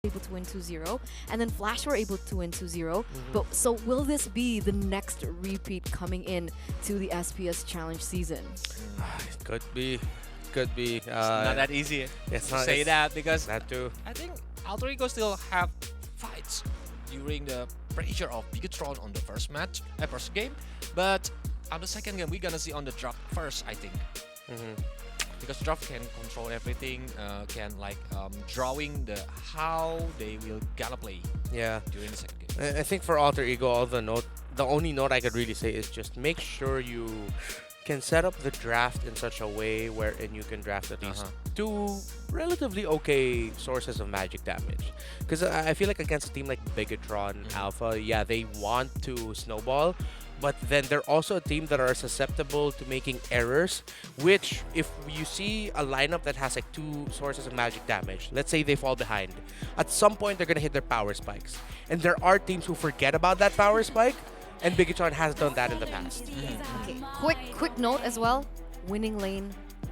able to win 2-0, and then Flash were able to win 2-0. But so will this be the next repeat coming in to the SPS Challenge season? It could be. Could be. It's not that easy to say that because that too. I think Alter Ego still have fights during the pressure of Bigatron on the first match, first game. But on the second game, we're gonna see on the draft first, I think. Because draft can control everything, can like drawing the how they will gonna play Yeah. during the second game. I think for Alter Ego, the only note I could really say is just make sure you can set up the draft in such a way wherein you can draft at least two relatively okay sources of magic damage. Because I feel like against a team like Bigatron Alpha, yeah, they want to snowball, but then they're also a team that are susceptible to making errors, which if you see a lineup that has like two sources of magic damage, let's say they fall behind, at some point they're going to hit their power spikes. And there are teams who forget about that power spike, and Bigatron has done that in the past. Okay, quick note as well. Winning lane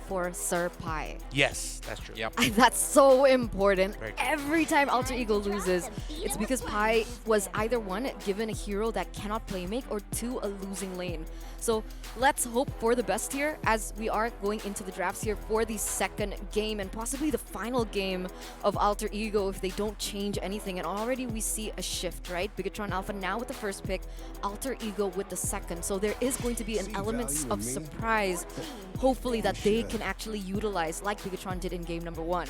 for Sir Pi. Yes, that's true. Yep. That's so important. Very true. Every time Alter Ego loses, it's because Pi was either one, given a hero that cannot play make, or two, a losing lane. So let's hope for the best here as we are going into the drafts here for the second game and possibly the final game of Alter Ego if they don't change anything. And already we see a shift, right? Bigatron Alpha now with the first pick, Alter Ego with the second. So there is going to be an element of surprise, hopefully, that they can actually utilize like Bigatron did in game number 1.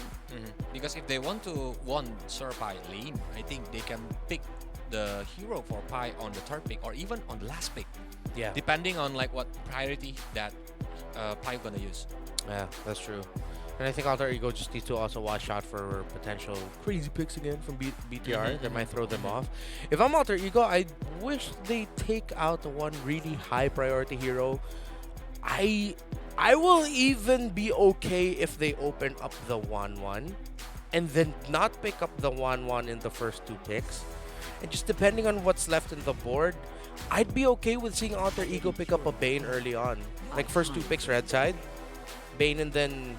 Because if they want to won Sir Pi lane, I think they can pick the hero for Pi on the third pick or even on the last pick. Yeah. Depending on like what priority that Pi gonna use. Yeah, that's true. And I think Alter Ego just needs to also watch out for potential crazy picks again from BTR that might throw them off. If I'm Alter Ego, I wish they take out the one really high priority hero. I will even be okay if they open up the 1-1 and then not pick up the 1-1 in the first two picks. And just depending on what's left in the board, I'd be okay with seeing Alter Ego pick up a Bane early on. Like first two picks red side, Bane, and then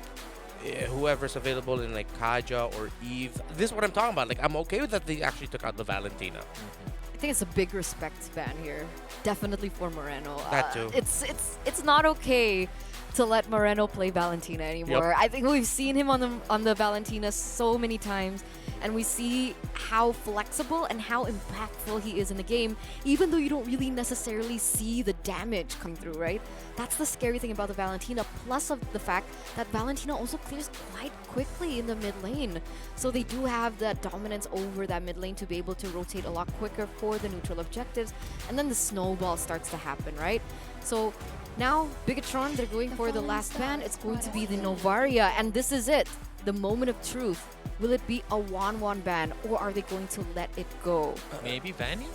whoever's available in like Kaja or Eve. This is what I'm talking about. Like I'm okay with that they actually took out the Valentina. I think it's a big respect ban here. Definitely for Moreno. That too. It's not okay to let Moreno play Valentina anymore. I think we've seen him on the Valentina so many times, and we see how flexible and how impactful he is in the game, even though you don't really necessarily see the damage come through, right? That's the scary thing about the Valentina, plus of the fact that Valentina also clears quite quickly in the mid lane. So they do have that dominance over that mid lane to be able to rotate a lot quicker for the neutral objectives, and then the snowball starts to happen, right? So now, Bigatron, they're going for the last ban. It's going to be the Novaria, and this is it. The moment of truth. Will it be a 1-1 ban, or are they going to let it go? Maybe Vanny?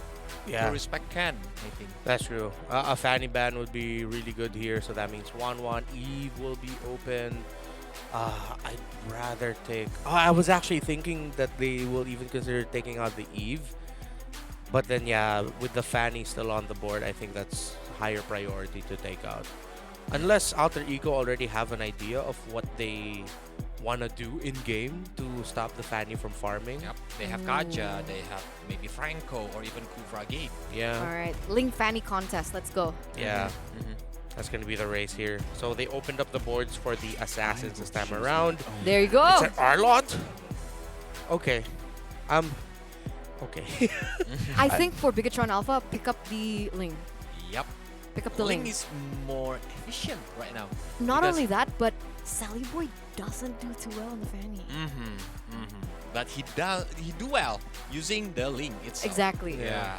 Yeah. To respect Ken, I think. That's true. A Fanny ban would be really good here, so that means 1-1. Eve will be open. I'd rather take... I was actually thinking that they will even consider taking out the Eve. But then, yeah, with the Fanny still on the board, I think that's higher priority to take out. Unless Alter Ego already have an idea of what they want to do in-game to stop the Fanny from farming. Yep. They have Kaja, they have maybe Franco or even Kufra game. Yeah. All right, Link Fanny contest. Let's go. Yeah. That's going to be the race here. So they opened up the boards for the Assassins this time around. There you go. It's an Arlot? Okay. Okay. I think for Bigatron Alpha, pick up the Ling. Yep. Pick up the Ling Ling. is more efficient right now. Not because- only that, but Sally Boy doesn't do too well on the Fanny. But he do well using the Ling itself. Exactly. Yeah.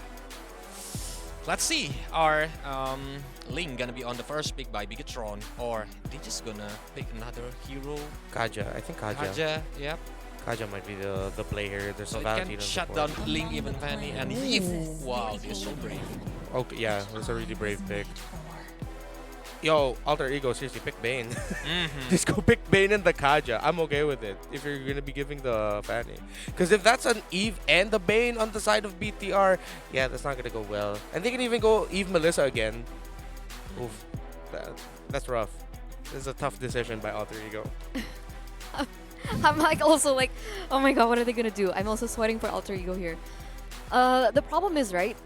Let's see. Are Ling gonna be on the first pick by Bigatron, or they just gonna pick another hero? Kaja. I think Kaja. Kaja, yep. Kaja might be the play here. There's So a it Valentina can on the shut board. down Ling, even Fanny, and Eve. Wow, they're so brave. Okay, yeah, that's a really brave pick. Yo, Alter Ego, seriously, pick Bane. Just go pick Bane and the Kaja. I'm okay with it if you're going to be giving the Fanny. Because if that's an Eve and the Bane on the side of BTR, yeah, that's not going to go well. And they can even go Eve Melissa again. Oof, that's rough. This is a tough decision by Alter Ego. I'm like also like, oh my god, what are they gonna do? I'm also sweating for Alter Ego here. The problem is, right,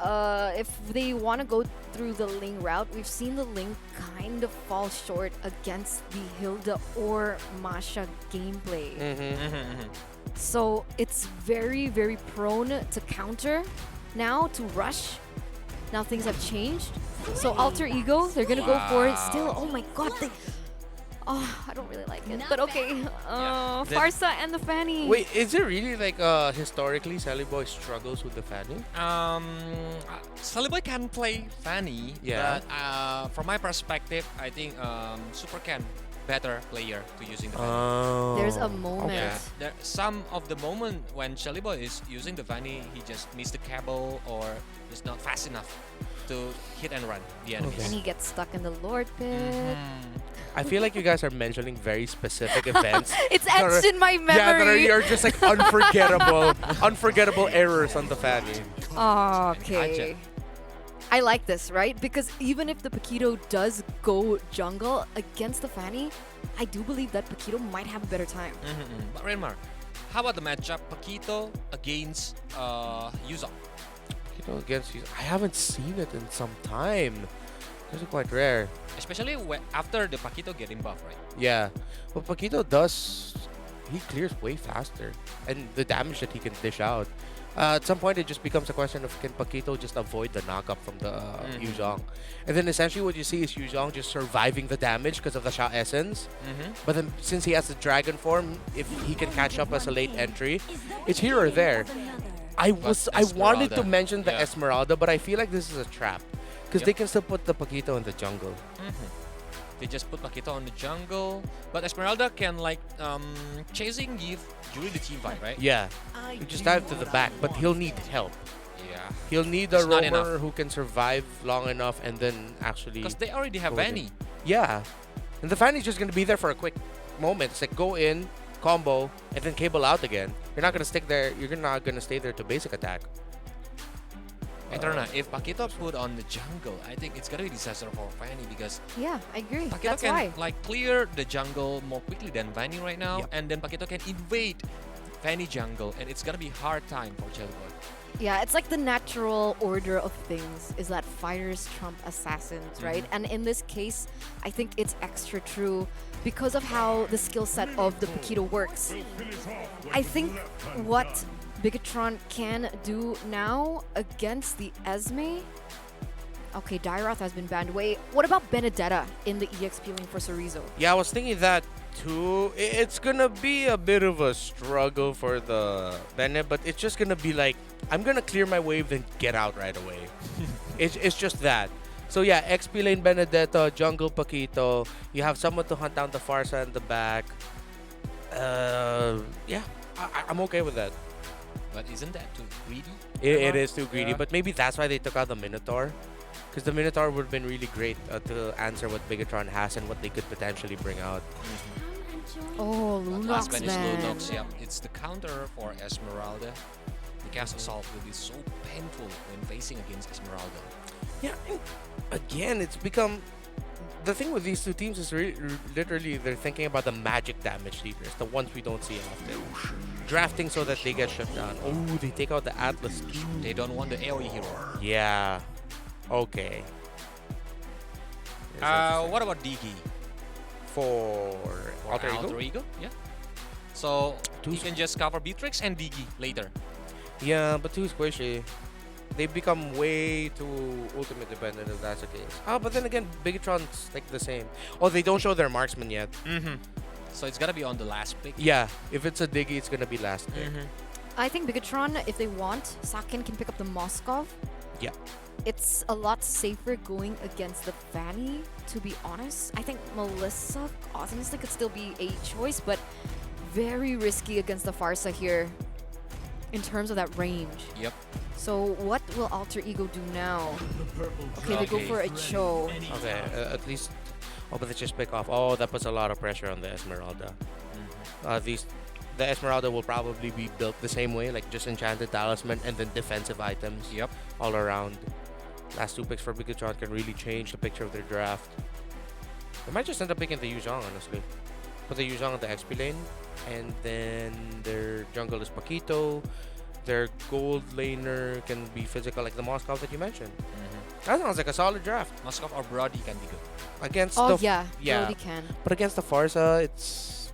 if they want to go through the Ling route, we've seen the Ling kind of fall short against the Hilda or Masha gameplay. So it's very, very prone to counter now, to rush. Now things have changed. So Alter Ego, they're going to go for it still. Oh my god, oh, I don't really like it. But okay, Farsa and the Fanny. Wait, is it really like historically Sally Boy struggles with the Fanny? Saliboy can play Fanny, Yeah. but from my perspective, I think Super Ken better player to using the Fanny. Oh. There's a moment. Yeah, there some of the moment when Shelly Boy is using the Fanny, he just missed the cable or is not fast enough to hit and run the enemies. And he gets stuck in the Lord Pit. I feel like you guys are mentioning very specific events. It's that are- etched in my memory. Yeah, that are just like unforgettable errors on the Fanny. Okay. I like this, right? Because even if the Paquito does go jungle against the Fanny, I do believe that Paquito might have a better time. But Renmar, how about the matchup Paquito against Yuzong? Paquito against you. I haven't seen it in some time. Those are quite rare. Especially after the Paquito getting buff, right? Yeah. What Paquito does, he clears way faster. And the damage that he can dish out. At some point, it just becomes a question of can Paquito just avoid the knockup from the Yuzong. And then essentially what you see is Yuzong just surviving the damage because of the Sha Essence. But then since he has the Dragon form, if he can catch up as a late entry, it's here or there. I wanted to mention the Esmeralda, but I feel like this is a trap. Because they can still put the Paquito in the jungle. They just put Paquito on the jungle, but Esmeralda can like chasing Eve during the team fight, right? Yeah. You just dive to the back, but he'll need help. Yeah. He'll need a It's not roamer enough. who can survive long enough and then actually... Because they already have go in. Vanny. Yeah. And the Fanny's just going to be there for a quick moment. It's like go in, combo, and then cable out again. You're not going to stick there. You're not going to stay there to basic attack. Eterna, if Paquito put on the jungle, I think it's gonna be disaster for Vanny because Yeah, I agree. Paquito That's can why. like clear the jungle more quickly than Vanny right now, Yep. and then Paquito can invade Vanny jungle, and it's gonna be hard time for Chelboy. Yeah, it's like the natural order of things is that fighters trump assassins, right? And in this case, I think it's extra true because of how the skill set of the Paquito works. I think what Bigatron can do now against the Esme. Okay, Dairoth has been banned. Wait, what about Benedetta in the EXP lane for Sorizo? Yeah, I was thinking that too. It's going to be a bit of a struggle for the Bennett, but it's just going to be like, I'm going to clear my wave then get out right away. It's just that. So yeah, XP lane Benedetta, jungle Paquito. You have someone to hunt down the Farsa in the back. Yeah, I'm okay with that. But isn't that too greedy? It is too greedy, Yeah. but maybe that's why they took out the Minotaur. Because the Minotaur would have been really great to answer what Bigatron has and what they could potentially bring out. Oh, But last Lunox, man is man. Lunox, yeah. It's the counter for Esmeralda. The cast assault will be so painful when facing against Esmeralda. Yeah, and again, it's become... The thing with these two teams is literally they're thinking about the magic damage dealers, the ones we don't see often. Drafting so that they get shut down. Oh, they take out the Atlas too. They don't want the AoE hero. Yeah. Okay. What about Digi? For For Alter Ego? Alter Ego? Yeah. So Too you can just cover Beatrix and Digi later. Yeah, but too squishy. They become way too ultimate dependent if that's the case. But then again, Bigatron's like the same. Oh, they don't show their marksman yet. So it's gotta be on the last pick. Yeah, if it's a Diggy, it's gonna be last pick. I think Bigatron, if they want, Sakin can pick up the Moskov. Yeah. It's a lot safer going against the Fanny, to be honest. I think Melissa honestly could still be a choice, but very risky against the Farsa here in terms of that range. Yep. So what will Alter Ego do now? Okay, they go for a Cho. Okay, at least... Oh, but they just pick off. Oh, that puts a lot of pressure on the Esmeralda. The Esmeralda will probably be built the same way, like just Enchanted Talisman and then defensive items Yep. all around. Last two picks for Bigatron can really change the picture of their draft. They might just end up picking the Yuzong, honestly. Put the Yuzong in the XP lane and then their jungle is Paquito. Their gold laner can be physical, like the Moskov that you mentioned. That sounds like a solid draft. Moskov or Brody can be good. Against Oh, the yeah. yeah. Brody can. But against the Farsa, it's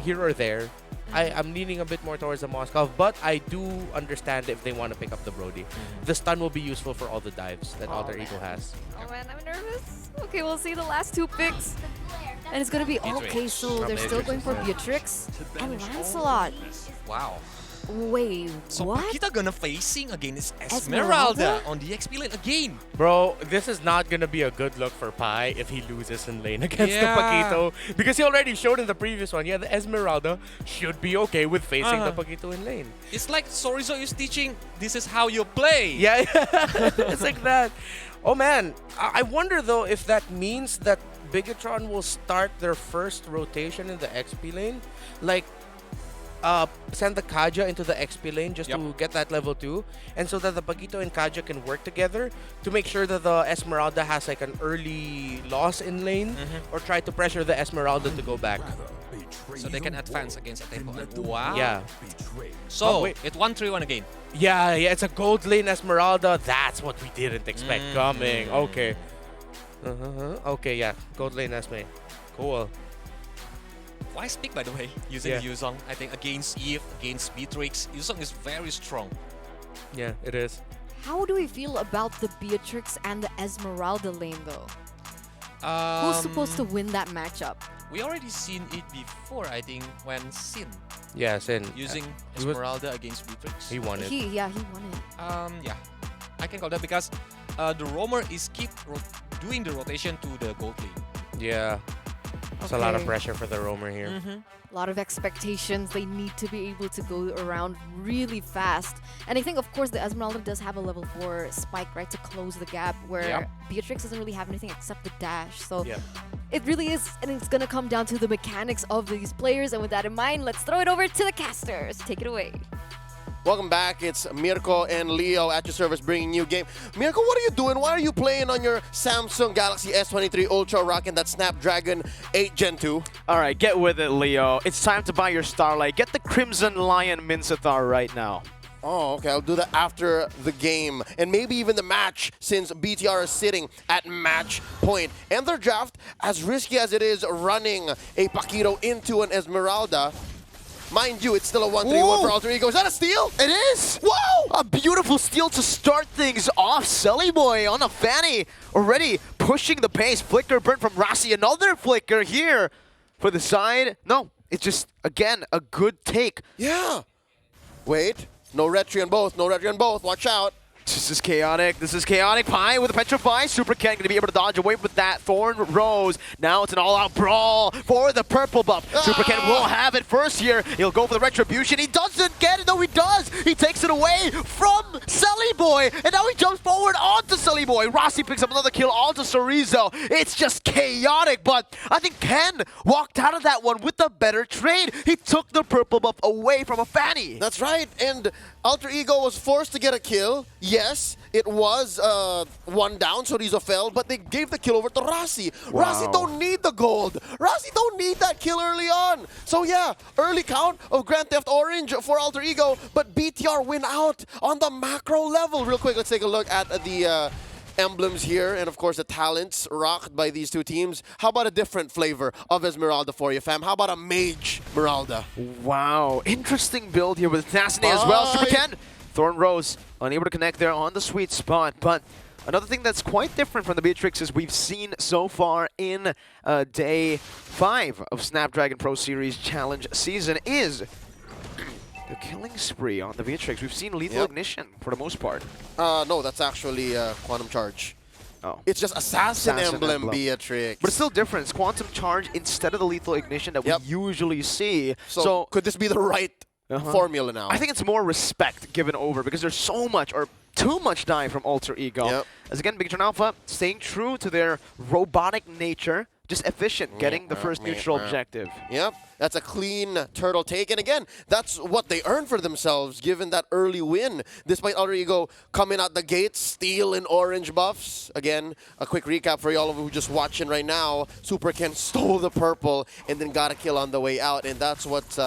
here or there. Mm-hmm. I'm leaning a bit more towards the Moskov, but I do understand if they want to pick up the Brody. The stun will be useful for all the dives that Alter man. Ego has. Oh man, I'm nervous. Okay, we'll see the last two picks. And it's gonna be okay, so they're still going for Beatrix and Lancelot. Wow. Wait, So what? Paquita gonna facing against Esmeralda? Esmeralda on the XP lane again. Bro, this is not going to be a good look for Pai if he loses in lane against the Yeah. Paquito. Because he already showed in the previous one, yeah, the Esmeralda should be okay with facing the Paquito in lane. It's like Sorizo is teaching, this is how you play. Yeah, it's like that. Oh man, I wonder though if that means that Bigatron will start their first rotation in the XP lane. Like, send the Kaja into the XP lane just to get that level 2, and so that the Paquito and Kaja can work together to make sure that the Esmeralda has like an early loss in lane, or try to pressure the Esmeralda to go back. So they can advance against Atepo. Wow. Yeah. So, wait. it's 1-3-1 again. Yeah, it's a gold lane Esmeralda. That's what we didn't expect coming. Okay. Okay, yeah. Gold lane Esme. Cool. Wise pick, by the way, using Yuzong. I think against Eve, against Beatrix, Yuzong is very strong. Yeah, it is. How do we feel about the Beatrix and the Esmeralda lane though? Who's supposed to win that matchup? We already seen it before, I think, when Sin Yeah, Sin. using he was- Esmeralda against Beatrix. He won it. He won it. Yeah, I can call that because the roamer is keep doing the rotation to the gold lane. Yeah. It's a lot of Okay. pressure for the roamer here. A lot of expectations. They need to be able to go around really fast. And I think, of course, the Esmeralda does have a level 4 spike, right, to close the gap, where Beatrix doesn't really have anything except the dash. So it really is, and it's going to come down to the mechanics of these players. And with that in mind, let's throw it over to the casters. Take it away. Welcome back. It's Mirko and Leo at your service bringing you game. Mirko, what are you doing? Why are you playing on your Samsung Galaxy S23 Ultra rocking that Snapdragon 8 Gen 2? All right, get with it, Leo. It's time to buy your Starlight. Get the Crimson Lion Minsathar right now. Oh, okay. I'll do that after the game and maybe even the match, since BTR is sitting at match point. And their draft, as risky as it is running a Paquito into an Esmeralda, mind you, it's still a 1-3-1 for Alter Ego. Is that a steal? It is! Whoa! A beautiful steal to start things off. Sully Boy on a Fanny already pushing the pace. Flicker burn from Rossi. Another flicker here for the side. No, it's just, again, a good take. Yeah. Wait. No retry on both. No retry on both. Watch out. This is chaotic. This is chaotic. Pai with a Petrify. Super Ken going to be able to dodge away with that Thorn Rose. Now it's an all-out brawl for the purple buff. Super Ken will have it first here. He'll go for the Retribution. He doesn't get it. No, he does. He takes it away from Sully Boy. And now he jumps forward onto Sully Boy. Rossi picks up another kill onto Sorizo. It's just chaotic. But I think Ken walked out of that one with a better trade. He took the purple buff away from a Fanny. That's right. And Alter Ego was forced to get a kill. Yes, it was one down, Sorizo fell, but they gave the kill over to Rossi. Wow. Rossi don't need the gold. Rossi don't need that kill early on. So yeah, early count of Grand Theft Orange for Alter Ego, but BTR win out on the macro level. Real quick, let's take a look at the emblems here, and of course the talents rocked by these two teams. How about a different flavor of Esmeralda for you, fam? How about a Mage Esmeralda? Wow, interesting build here with Tassinay as well. Super Ken, Thorn Rose, unable to connect there on the sweet spot. But another thing that's quite different from the Beatrix is we've seen so far in day 5 of Snapdragon Pro Series Challenge season is the killing spree on the Beatrix. We've seen lethal ignition for the most part. No, that's actually Quantum Charge. Oh. It's just Assassin emblem, Beatrix. But it's still different. It's Quantum Charge instead of the lethal ignition that we usually see. So could this be the right formula now? I think it's more respect given over because there's so much or too much dive from Alter Ego. As again, Bigatron Alpha staying true to their robotic nature, just efficient, getting the first neutral objective. Yep, that's a clean turtle take. And again, that's what they earned for themselves, given that early win. Despite Alter Ego coming out the gate, stealing orange buffs. Again, a quick recap for y'all who just watching right now. Super Ken stole the purple and then got a kill on the way out. And that's what's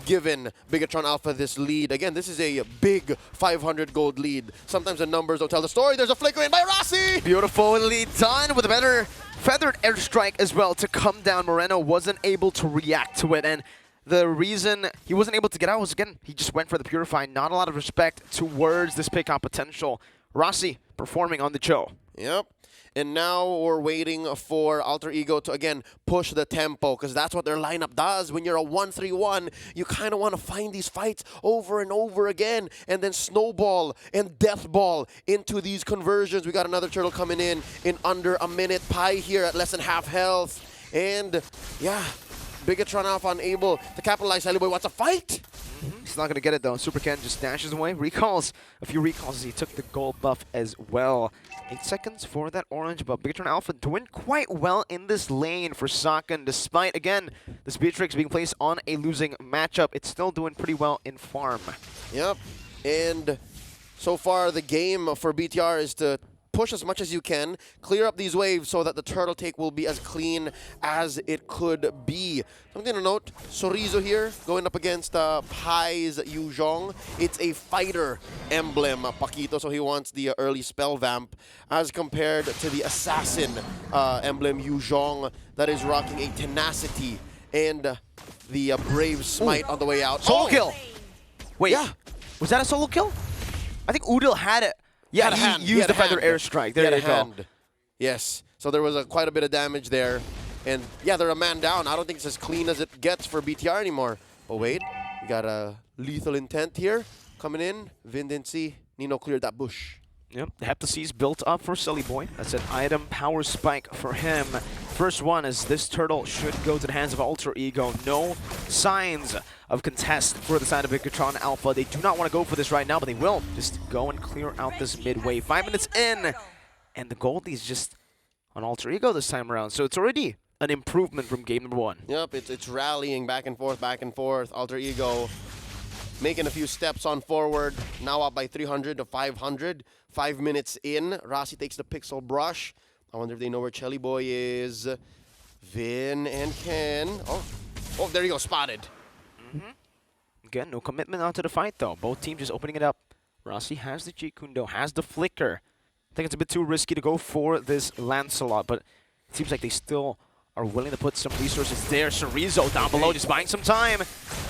given Bigatron Alpha this lead. Again, this is a big 500 gold lead. Sometimes the numbers don't tell the story. There's a flicker in by Rossi! Beautifully done with a better feathered airstrike as well to come down. Moreno wasn't able to react to it, and the reason he wasn't able to get out was, again, he just went for the Purify. Not a lot of respect towards this pick-up potential. Rossi performing on the show. Yep. And now we're waiting for Alter Ego to, again, push the tempo, because that's what their lineup does. When you're a 1-3-1, you kind of want to find these fights over and over again, and then snowball and death ball into these conversions. We got another turtle coming in under a minute. Pi here at less than half health. And, yeah, Bigatron Alpha unable to capitalize. Boy wants a fight. He's not going to get it, though. Super Ken just dashes away. Recalls. A few recalls as he took the gold buff as well. 8 seconds for that orange buff. Bigatron Alpha doing quite well in this lane for Saken. Despite, again, this Beatrix being placed on a losing matchup, it's still doing pretty well in farm. Yep. And so far, the game for BTR is to push as much as you can, clear up these waves so that the turtle take will be as clean as it could be. Something to note, Sorizo here going up against Pai's Yuzhong. It's a fighter emblem, Paquito, so he wants the early spell vamp as compared to the assassin emblem Yuzhong that is rocking a tenacity and the brave smite on the way out. Solo kill! Wait, yeah. Was that a solo kill? I think Udil had it. Yeah, he used the feather airstrike. There you go. Yes. So there was quite a bit of damage there. And yeah, they're a man down. I don't think it's as clean as it gets for BTR anymore. But wait, we got a lethal intent here coming in. Vin didn't see. Nino cleared that bush. Yep, the Heptacy's built up for Silly Boy. That's an item power spike for him. First one is this turtle should go to the hands of Alter Ego. No signs of contest for the side of Bigatron Alpha. They do not want to go for this right now, but they will just go and clear out this midway. 5 minutes in, and the Goldie's just on Alter Ego this time around. So it's already an improvement from game number 1. Yep, it's rallying back and forth. Alter Ego making a few steps on forward. Now up by 300 to 500. 5 minutes in, Rossi takes the pixel brush. I wonder if they know where Chelly Boy is. Vin and Ken. Oh, there you go, spotted. Again, no commitment onto the fight, though. Both teams just opening it up. Rossi has the Jikundo, has the flicker. I think it's a bit too risky to go for this Lancelot, but it seems like they still are willing to put some resources there. Sorizo down below, just buying some time.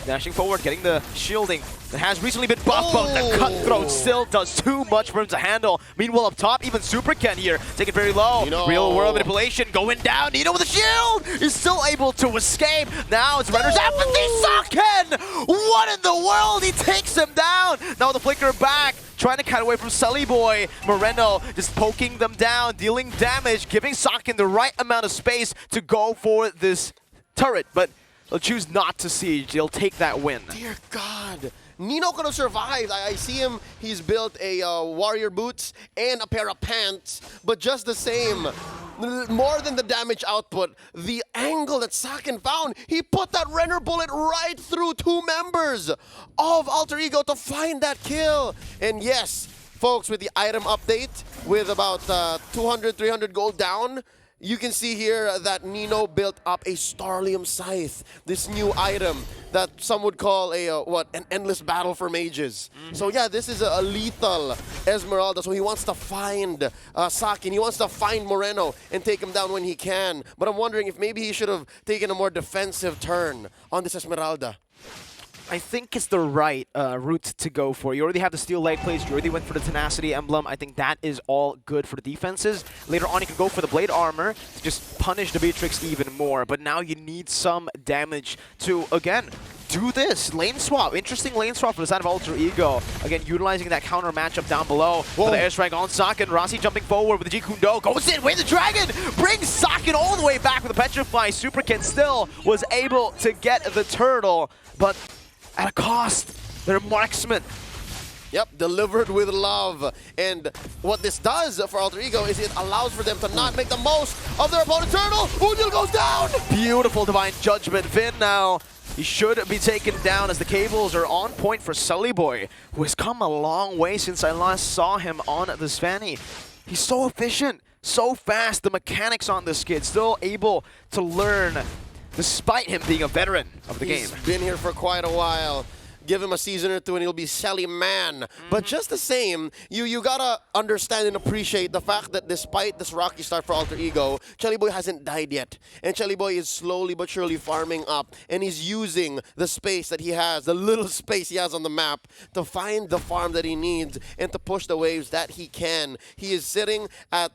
Dashing forward, getting the shielding that has recently been buffed, but the Cutthroat still does too much for him to handle. Meanwhile, up top, even Super Ken here, taking it very low. Real world manipulation going down. Nino with the shield is still able to escape. Now it's Renner's apathy. Saken! What in the world? He takes him down. Now the flicker back, trying to cut away from Sully Boy. Moreno just poking them down, dealing damage, giving Saken the right amount of space to go for this turret, but they'll choose not to siege. They'll take that win. Dear God. Nino could have survived. I see him. He's built a warrior boots and a pair of pants, but just the same, more than the damage output, the angle that Saken found, he put that Renner bullet right through 2 members of Alter Ego to find that kill. And yes, folks, with the item update, with about 200, 300 gold down, you can see here that Nino built up a Starlium Scythe, this new item that some would call an endless battle for mages. So yeah, this is a lethal Esmeralda, so he wants to find Saken, he wants to find Moreno and take him down when he can. But I'm wondering if maybe he should have taken a more defensive turn on this Esmeralda. I think it's the right route to go for. You already have the steel leg plates. You already went for the tenacity emblem. I think that is all good for the defenses. Later on, you can go for the blade armor to just punish the Beatrix even more. But now you need some damage to, again, do this. Lane swap. Interesting lane swap for the side of Alter Ego. Again, utilizing that counter matchup down below. For the airstrike on Saken. Rossi jumping forward with the Jikundo. Goes in. Wait, the dragon brings Saken all the way back with the Petrify. Super Ken still was able to get the turtle, but at a cost. They're marksmen. Yep, delivered with love. And what this does for Alter Ego is it allows for them to not make the most of their opponent's turtle. Udil goes down! Beautiful Divine Judgment. Vin now, he should be taken down as the cables are on point for Sully Boy, who has come a long way since I last saw him on the Svanny. He's so efficient, so fast. The mechanics on this kid still able to learn despite him being a veteran of the game. He's been here for quite a while. Give him a season or two and he'll be Shelly Man. But just the same, you gotta understand and appreciate the fact that despite this rocky start for Alter Ego, Shelly Boy hasn't died yet. And Shelly Boy is slowly but surely farming up. And he's using the space that he has, the little space he has on the map, to find the farm that he needs and to push the waves that he can. He is sitting at,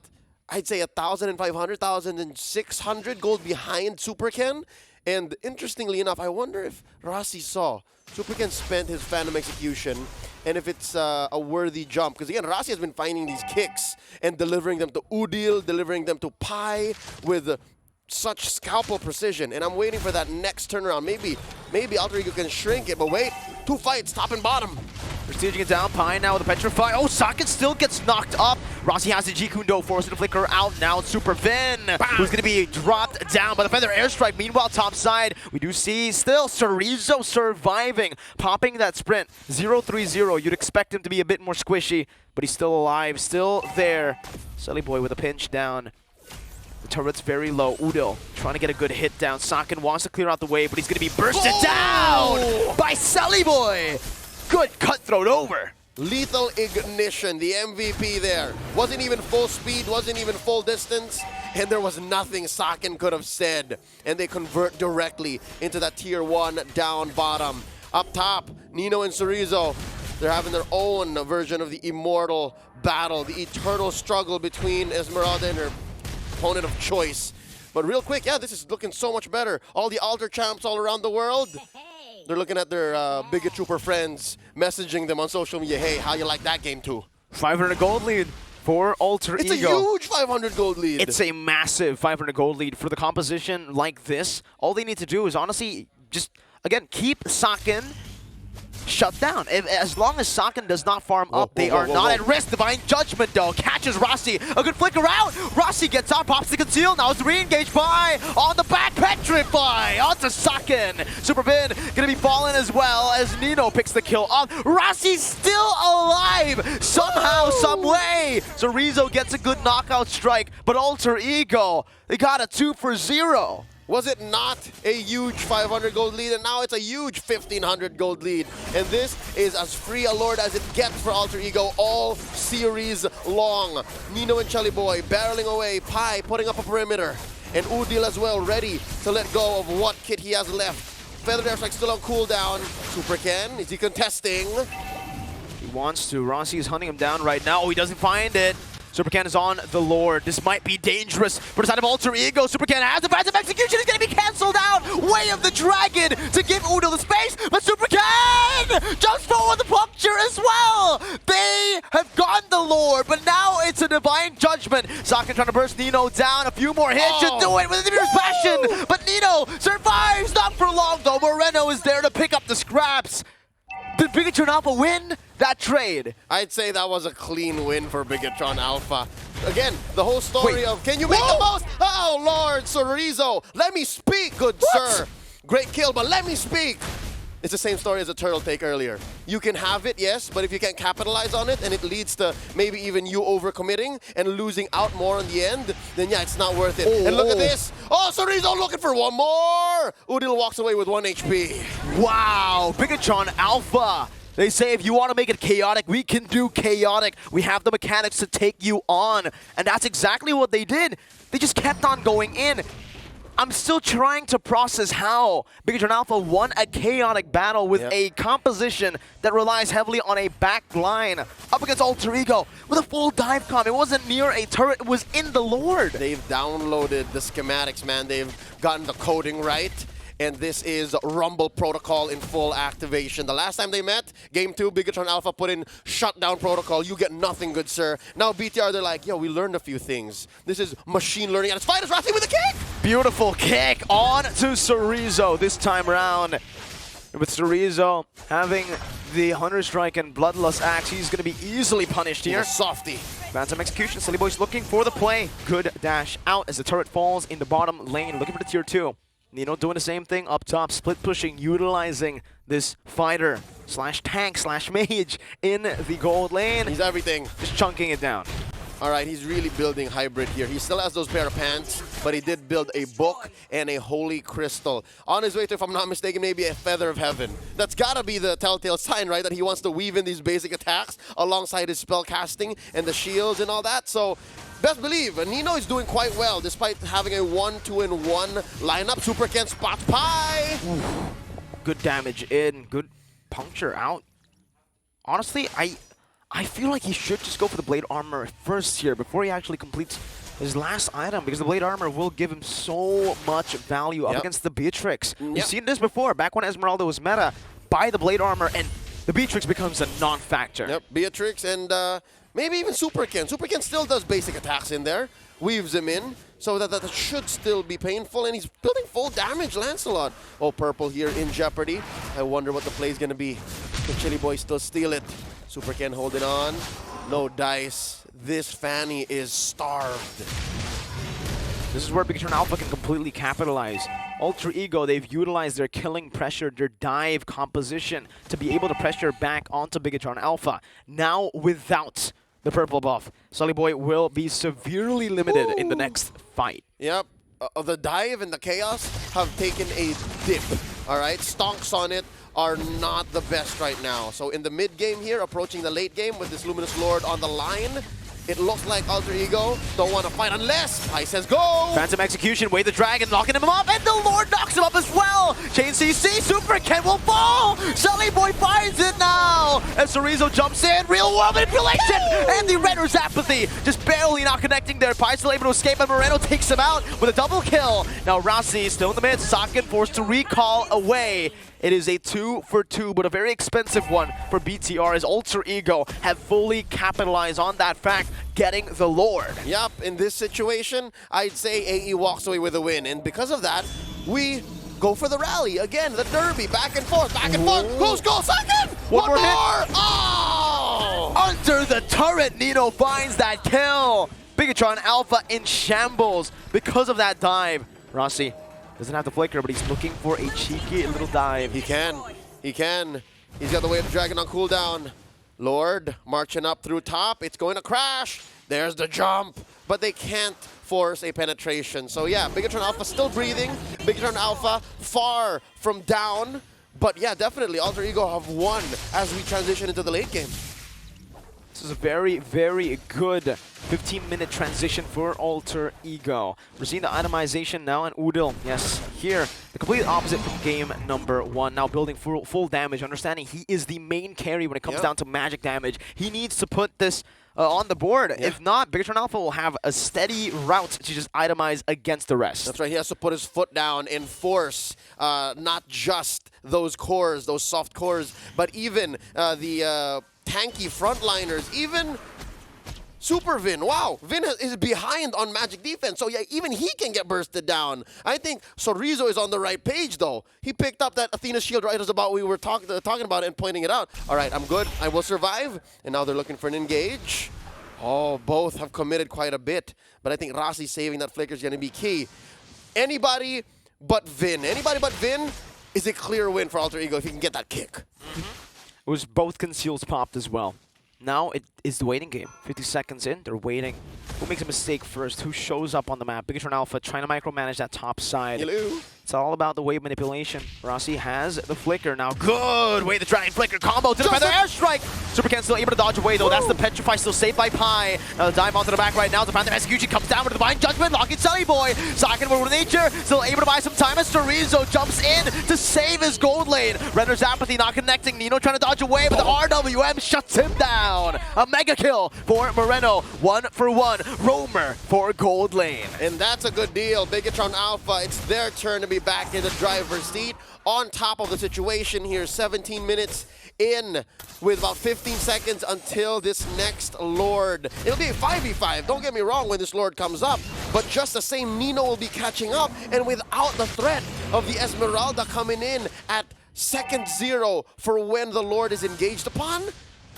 I'd say, 1,500, 1,600 gold behind Super Ken. And interestingly enough, I wonder if Rossi saw Super Ken spent his Phantom Execution, and if it's a worthy jump. Because again, Rossi has been finding these kicks and delivering them to Udil, delivering them to Pai with such scalpel precision. And I'm waiting for that next turnaround. Maybe Alter Ego can shrink it, but wait, 2 fights, top and bottom. Prestiging it down, Pai now with a Petrify. Oh, Socket still gets knocked up. Rossi has the G-Kundo, forcing to flicker out. Now it's Super Vin, who's going to be dropped down by the Feather Airstrike. Meanwhile, top side, we do see still Cerezo surviving, popping that sprint. 0-3-0, you'd expect him to be a bit more squishy, but he's still alive, still there. Sully Boy with a pinch down. The turret's very low. Udil trying to get a good hit down. Sakin wants to clear out the way, but he's going to be bursted down by Sully Boy. Good cutthroat over. Lethal Ignition, the MVP there. Wasn't even full speed, wasn't even full distance, and there was nothing Sakin could have said. And they convert directly into that tier 1 down bottom. Up top, Nino and Cerezo, they're having their own version of the immortal battle, the eternal struggle between Esmeralda and her opponent of choice. But real quick, yeah, this is looking so much better. All the Alter champs all around the world, they're looking at their Bigot Trooper friends, messaging them on social media, hey, how you like that game too? 500 gold lead for Alter Ego. It's a huge 500 gold lead. It's a massive 500 gold lead for the composition like this. All they need to do is honestly just, again, keep Sakin shut down. As long as Sakin does not farm up, they are not at risk. Divine Judgment, though, catches Rossi. A good flicker out. Rossi gets up, pops the conceal. Now it's re-engaged by on the back Petrify onto Sakin. Super Vin gonna be falling as well as Nino picks the kill up. Rossi's still alive somehow, some way. So Rizzo gets a good knockout strike, but Alter Ego, they got a 2-for-0. Was it not a huge 500 gold lead? And now it's a huge 1,500 gold lead. And this is as free a lord as it gets for Alter Ego all series long. Nino and Shelly Boy barreling away. Pai putting up a perimeter. And Udil as well, ready to let go of what kit he has left. Feather Airstrike still on cooldown. Super Ken, is he contesting? He wants to. Rossi is hunting him down right now. Oh, he doesn't find it. Super Ken is on the Lord. This might be dangerous for the side of Alter Ego. Super Ken has the Phantom Execution. He's going to be cancelled out. Way of the Dragon to give Udil the space. But Super Ken jumps forward the puncture as well. They have gotten the Lord, but now it's a Divine Judgment. Sakin trying to burst Nino down. A few more hits should do it with a fierce passion. But Nino survives. Not for long, though. Moreno is there to pick up the scraps. Did Bigatron Alpha win that trade? I'd say that was a clean win for Bigatron Alpha. Again, the whole story of, can you make the most? Oh, Lord, Cerezo, let me speak, good sir. Great kill, but let me speak. It's the same story as the turtle take earlier. You can have it, yes, but if you can't capitalize on it and it leads to maybe even you overcommitting and losing out more in the end, then yeah, it's not worth it. And look at this. Oh, Cerezo looking for one more. Udil walks away with 1 HP. Wow, Bigatron Alpha. They say if you want to make it chaotic, we can do chaotic. We have the mechanics to take you on. And that's exactly what they did. They just kept on going in. I'm still trying to process how Bigatron Alpha won a chaotic battle with a composition that relies heavily on a back line up against Alter Ego with a full dive com. It wasn't near a turret, it was in the Lord. They've downloaded the schematics, man. They've gotten the coding right. And this is Rumble Protocol in full activation. The last time they met, Game 2, Bigatron Alpha put in Shutdown Protocol. You get nothing, good sir. Now BTR, they're like, yo, we learned a few things. This is machine learning at its finest. Rossi with a kick! Beautiful kick on to Cerezo this time around. With Chorizo having the Hunter Strike and Bloodlust Axe, he's going to be easily punished here. Softy. Phantom Execution, Silly Boy's looking for the play. Good dash out as the turret falls in the bottom lane, looking for the tier 2. Nino doing the same thing up top, split pushing, utilizing this fighter slash tank slash mage in the gold lane. He's everything. Just chunking it down. All right, he's really building hybrid here. He still has those pair of pants, but he did build a book and a holy crystal. On his way to, if I'm not mistaken, maybe a feather of heaven. That's gotta be the telltale sign, right? That he wants to weave in these basic attacks alongside his spell casting and the shields and all that. So best believe, Nino is doing quite well despite having a 1-2-1 lineup. Super Ken spots Pi. Good damage in, good puncture out. Honestly, I feel like he should just go for the Blade Armor first here before he actually completes his last item, because the Blade Armor will give him so much value up against the Beatrix. We've seen this before, back when Esmeralda was meta, buy the Blade Armor and the Beatrix becomes a non-factor. Yep, Beatrix and maybe even Super Ken. Super Ken still does basic attacks in there, weaves him in, so that should still be painful, and he's building full damage, Lancelot. Oh, purple here in jeopardy. I wonder what the play is going to be. The Chili Boy still steal it. Super Ken holding on. No dice. This Fanny is starved. This is where Big Turn Alpha can completely capitalize. Ultra Ego, they've utilized their killing pressure, their dive composition to be able to pressure back onto Bigatron Alpha. Now without the purple buff, Sully Boy will be severely limited in the next fight. Yep. The dive and the chaos have taken a dip. All right, stonks on it are not the best right now. So in the mid game here, approaching the late game with this Luminous Lord on the line, it looks like Alter Ego don't want to fight unless Pi says go! Phantom Execution, Wave the Dragon, knocking him up, and the Lord knocks him up as well! Chain CC, Super Ken will fall! Sully Boy finds it now! As Chorizo jumps in, real world manipulation! And the Renner's Apathy, just barely not connecting there. Pi still able to escape, and Moreno takes him out with a double kill. Now Rossi still in the mid, Sakin forced to recall away. It is a 2-for-2, but a very expensive one for BTR, as Ultra Ego have fully capitalized on that fact, getting the Lord. Yup, in this situation, I'd say AE walks away with a win, and because of that, we go for the rally. Again, the derby, back and forth, close goal, second! One more! Oh! Under the turret, Nino finds that kill. Bigatron Alpha in shambles because of that dive. Rossi doesn't have the flicker, but he's looking for a cheeky little dive. He can. He can. He's got the Wave of Dragon on cooldown. Lord marching up through top. It's going to crash. There's the jump. But they can't force a penetration. So yeah, Bigatron Alpha still breathing. Bigatron Alpha far from down. But yeah, definitely Alter Ego have won as we transition into the late game. This is a very, very good 15-minute transition for Alter Ego. We're seeing the itemization now, and Udil, yes, here, the complete opposite from game number 1. Now building full damage, understanding he is the main carry when it comes down to magic damage. He needs to put this on the board. If not, Bigatron Alpha will have a steady route to just itemize against the rest. That's right, he has to put his foot down and force not just those cores, those soft cores, but even the tanky frontliners, even Super Vin. Wow, Vin is behind on magic defense, so yeah, even he can get bursted down. I think Chorizo is on the right page, though. He picked up that Athena shield right as about we were talking about it and pointing it out. All right, I'm good. I will survive. And now they're looking for an engage. Oh, both have committed quite a bit, but I think Rossi saving that flicker is going to be key. Anybody but Vin is a clear win for Alter Ego if he can get that kick. It was both conceals popped as well. Now it is the waiting game. 50 seconds in, they're waiting. Who makes a mistake first? Who shows up on the map? Bigatron Alpha trying to micromanage that top side. Hello. It's all about the wave manipulation. Rossi has the flicker now. Good! Wave the Dragon flicker combo to the feather airstrike! Super Ken still able to dodge away though. That's the Petrify still saved by Pi. Now the dive onto the back right now. The Phantom Execution comes down with the Divine Judgment. Locking Sully Boy. Sakin with nature. Still able to buy some time as Chorizo jumps in to save his gold lane. Renner's Apathy not connecting. Nino trying to dodge away, but the RWM shuts him down. A mega kill for Moreno. 1-for-1. Roamer for gold lane. And that's a good deal. Bigatron Alpha, it's their turn to be back in the driver's seat. On top of the situation here, 17 minutes in with about 15 seconds until this next Lord. It'll be a 5v5, don't get me wrong, when this Lord comes up, but just the same, Nino will be catching up, and without the threat of the Esmeralda coming in at second zero for when the Lord is engaged upon?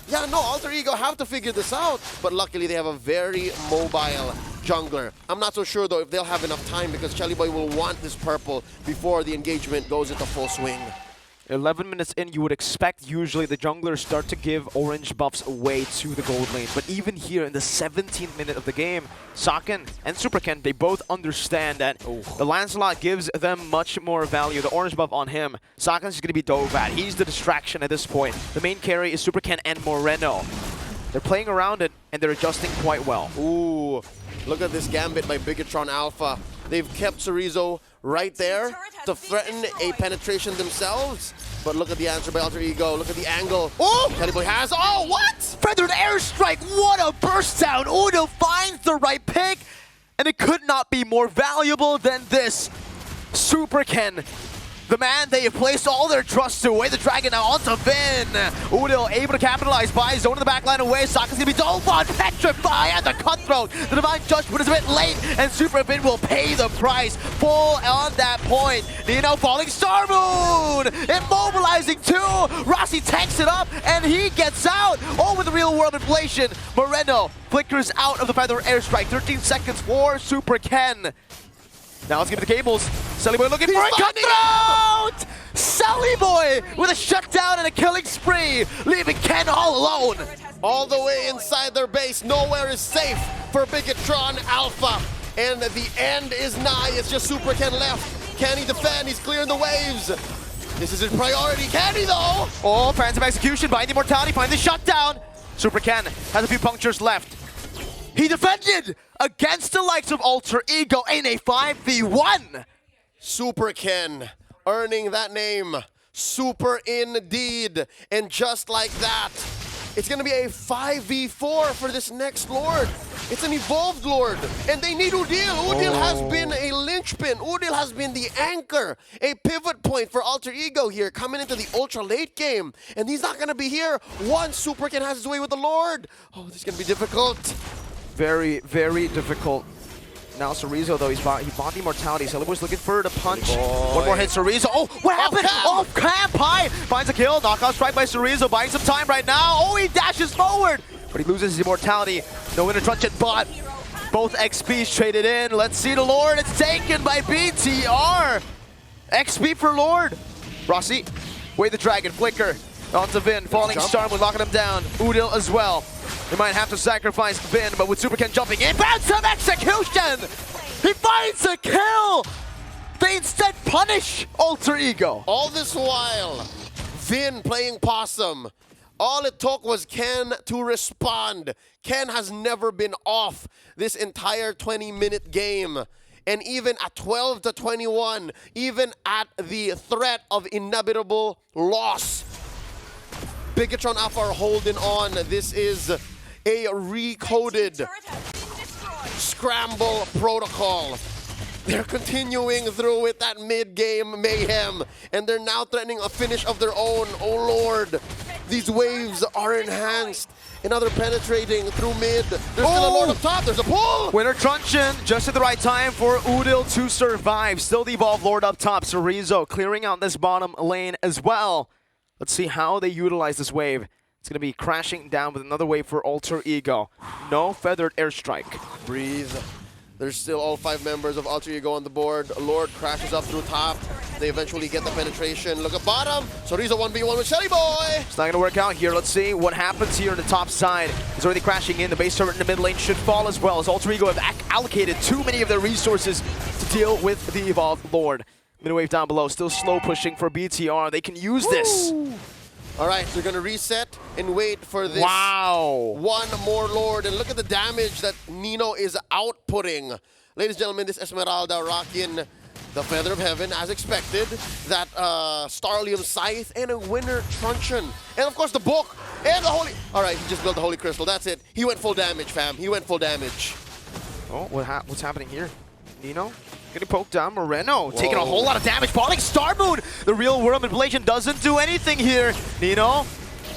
Yeah, no, Alter Ego have to figure this out, but luckily they have a very mobile jungler. I'm not so sure though if they'll have enough time because Shelly Boy will want this purple before the engagement goes into full swing. 11 minutes in, you would expect usually the junglers start to give orange buffs away to the gold lane. But even here in the 17th minute of the game, Saken and Super Ken, they both understand that the Lancelot gives them much more value. The orange buff on him, Saken's going to be Dovat. He's the distraction at this point. The main carry is Super Ken and Moreno. They're playing around it, and they're adjusting quite well. Ooh, look at this gambit by Bigatron Alpha. They've kept Chorizo right there to threaten a penetration themselves. But look at the answer by Alter Ego. Look at the angle. Oh, Kelly Boy has. Oh, what? Feathered airstrike. What a burst down. Uno finds the right pick. And it could not be more valuable than this. Super Ken, the man they have placed all their trust to. Away the dragon now onto Vin. Udil able to capitalize by zone in the backline away. Saka's gonna be Dolphon, petrify at the cutthroat. The divine judgment is a bit late, and Super Vin will pay the price. Full on that point. Nino falling Star Moon, immobilizing two. Rossi tanks it up, and he gets out. Oh, with the real world inflation. Moreno flickers out of the feather airstrike. 13 seconds for Super Ken. Now let's give it the cables. Sally Boy looking for a cutthroat! Sally Boy with a shutdown and a killing spree, leaving Ken all alone. All the way inside their base. Nowhere is safe for Bigatron Alpha. And the end is nigh. It's just Super Ken left. Can he defend? He's clearing the waves. This is his priority. Can he though? Oh, plans of execution by the Immortality, find the shutdown. Super Ken has a few punctures left. He defended against the likes of Alter Ego in a 5v1. Super Ken earning that name. Super indeed. And just like that, it's going to be a 5v4 for this next Lord. It's an evolved Lord. And they need Udil. Udil has been a linchpin. Udil has been the anchor. A pivot point for Alter Ego here coming into the ultra late game. And he's not going to be here once Super Ken has his way with the Lord. Oh, this is going to be difficult. Very, very difficult. Now Chorizo though, he bought the Immortality. Celebor's looking for the punch. One more hit, Chorizo. Oh, what happened? Off camp, high. Finds a kill. Knockout strike by Chorizo, buying some time right now. Oh, he dashes forward, but he loses his Immortality. No Inner Truncheon bot. Both XPs traded in. Let's see the Lord. It's taken by BTR. XP for Lord. Rossi, way the dragon, flicker. Onto Vin, falling Storm, locking him down. Udil as well. They might have to sacrifice Vin, but with Super Ken jumping in, bounce of execution! He finds a kill! They instead punish Alter Ego. All this while, Vin playing possum. All it took was Ken to respond. Ken has never been off this entire 20-minute game. And even at 12-21, even at the threat of inevitable loss, Bigatron Alpha are holding on. This is a recoded scramble protocol. They're continuing through with that mid-game mayhem, and they're now threatening a finish of their own. Oh Lord, these waves are enhanced. And now they're penetrating through mid. There's still a Lord up top. There's a pull. Winter Truncheon just at the right time for Udil to survive. Still the evolved Lord up top. Chorizo clearing out this bottom lane as well. Let's see how they utilize this wave. It's going to be crashing down with another wave for Alter Ego. No feathered airstrike. Breathe. There's still all 5 members of Alter Ego on the board. Lord crashes up through top. They eventually get the penetration. Look at bottom. Chorizo 1v1 with Shelly Boy. It's not going to work out here. Let's see what happens here on the top side. He's already crashing in. The base turret in the mid lane should fall as well, as Alter Ego have allocated too many of their resources to deal with the evolved Lord. Mid wave down below, still slow pushing for BTR. They can use this. All right, they're going to reset and wait for this. Wow. One more Lord. And look at the damage that Nino is outputting. Ladies and gentlemen, this Esmeralda rocking the Feather of Heaven, as expected. That Starlium Scythe and a Winter Truncheon. And of course the book and the Holy... All right, he just built the Holy Crystal. That's it. He went full damage, fam. He went full damage. Oh, what's happening here? Nino getting poked down. Moreno taking a whole lot of damage. Falling Star Moon. The real world manipulation doesn't do anything here. Nino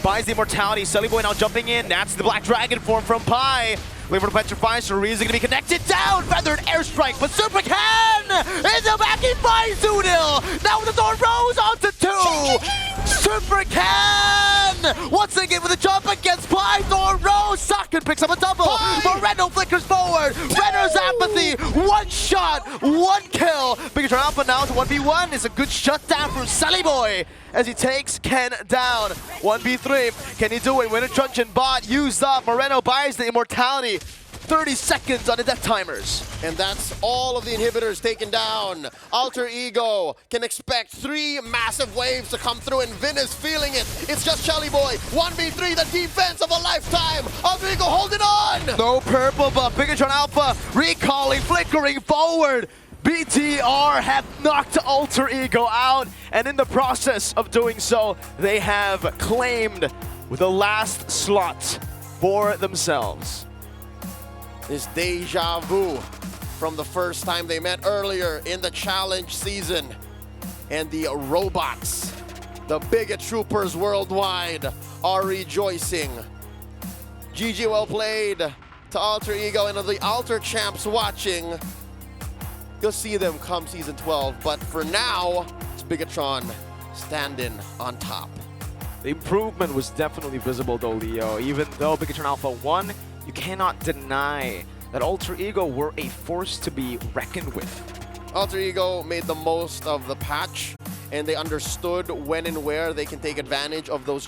buys the Immortality. Sully Boy now jumping in. That's the Black Dragon form from Pi. Wait for the Petrify. Cerise going to be connected down. Feathered airstrike, but Super Ken is back in by Zunil. Now with the Thorn Rose onto 2. Super Ken once again with a jump against Pie. Thorn Rose. Sakin picks up a double. Moreno flickers forward. Renner's apathy. One shot, one kill. Bigatron Alpha now to 1v1. It's a good shutdown from Sally Boy as he takes Ken down. 1v3. Can he do it? Winner Truncheon bot used up. Moreno buys the immortality. 30 seconds on the death timers. And that's all of the inhibitors taken down. Alter Ego can expect 3 massive waves to come through, and Vin is feeling it. It's just Shelly Boy. 1v3, the defense of a lifetime. Alter Ego holding on. No purple, but Bigatron Alpha recalling, flickering forward. BTR have knocked Alter Ego out, and in the process of doing so, they have claimed the last slot for themselves. This deja vu from the first time they met earlier in the challenge season. And the robots, the bigot troopers worldwide, are rejoicing. GG, well played to Alter Ego and the Alter champs watching. You'll see them come season 12, but for now, it's Bigatron standing on top. The improvement was definitely visible though, Leo. Even though Bigatron Alpha won, you cannot deny that Alter Ego were a force to be reckoned with. Alter Ego made the most of the patch, and they understood when and where they can take advantage of those